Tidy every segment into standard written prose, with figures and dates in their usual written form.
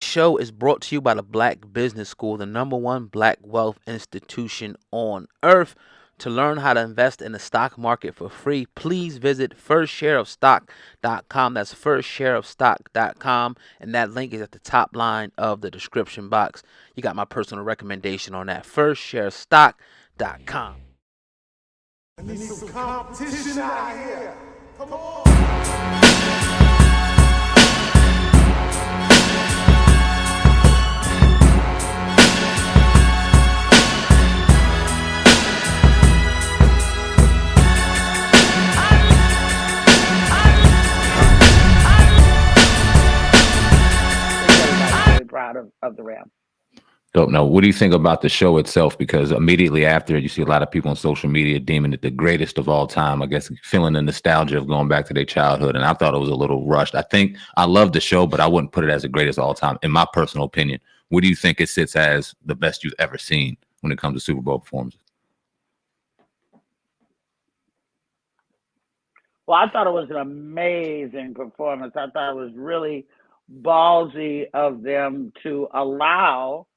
show is brought to you by the Black Business School, the #1 black wealth institution on earth. To learn how to invest in the stock market for free, please visit firstshareofstock.com. That's firstshareofstock.com, and that link is at the top line of the description box. You got my personal recommendation on that, firstshareofstock.com. I need some competition out here. Come on. Very proud of the Rams. Dope. Now, what do you think about the show itself? Because immediately after, you see a lot of people on social media deeming it the greatest of all time. I guess feeling the nostalgia of going back to their childhood. And I thought it was a little rushed. I think I love the show, but I wouldn't put it as the greatest of all time, in my personal opinion. What do you think it sits as the best you've ever seen when it comes to Super Bowl performances? Well, I thought it was an amazing performance. I thought it was really ballsy of them to allow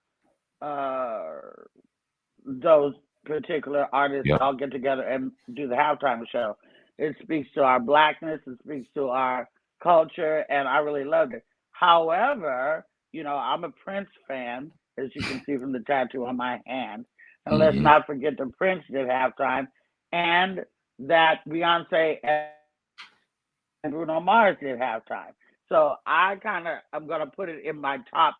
those particular artists all get together and do the halftime show. It speaks to our blackness, it speaks to our culture, and I really loved it. However, I'm a Prince fan, as you can see from the tattoo on my hand. And let's not forget that Prince did halftime, and that Beyonce and Bruno Mars did halftime. So I'm gonna put it in my top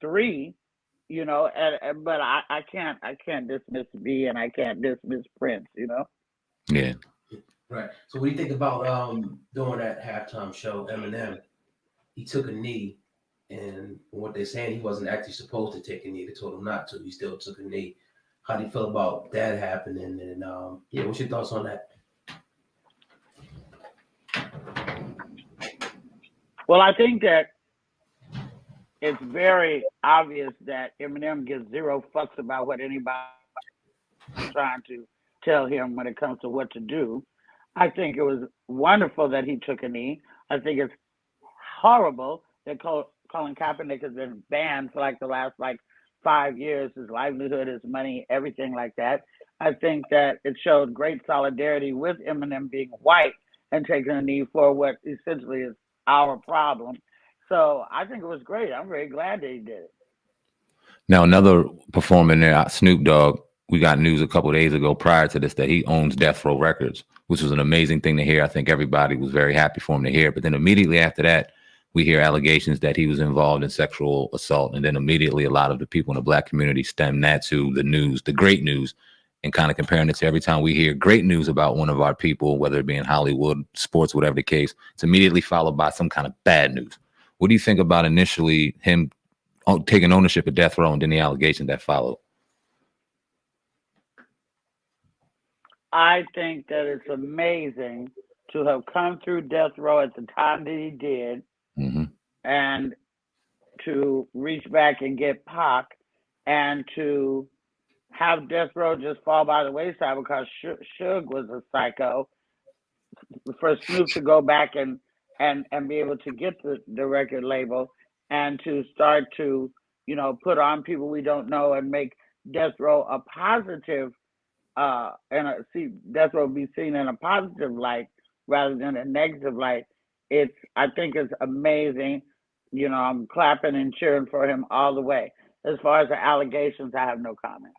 three. But I can't dismiss B, and I can't dismiss Prince. Yeah. Right. So what do you think about during that halftime show, Eminem? He took a knee, and from what they're saying, he wasn't actually supposed to take a knee. They told him not to. He still took a knee. How do you feel about that happening? And what's your thoughts on that? Well, I think that it's very obvious that Eminem gives zero fucks about what anybody is trying to tell him when it comes to what to do. I think it was wonderful that he took a knee. I think it's horrible that Colin Kaepernick has been banned for the last 5 years, his livelihood, his money, everything like that. I think that it showed great solidarity with Eminem being white and taking a knee for what essentially is our problem. So I think it was great. I'm very glad that he did it. Now, another performer in there, Snoop Dogg, we got news a couple of days ago prior to this that he owns Death Row Records, which was an amazing thing to hear. I think everybody was very happy for him to hear. But then immediately after that, we hear allegations that he was involved in sexual assault. And then immediately a lot of the people in the black community stem that to the news, the great news, and kind of comparing it to every time we hear great news about one of our people, whether it be in Hollywood, sports, whatever the case, it's immediately followed by some kind of bad news. What do you think about initially him taking ownership of Death Row and then the allegations that followed? I think that it's amazing to have come through Death Row at the time that he did, and to reach back and get Pac, and to have Death Row just fall by the wayside because Suge was a psycho. For Snoop to go back and be able to get the record label and to start to, put on people we don't know and make Death Row a positive, see Death Row be seen in a positive light rather than a negative light. I think it's amazing. I'm clapping and cheering for him all the way. As far as the allegations, I have no comment.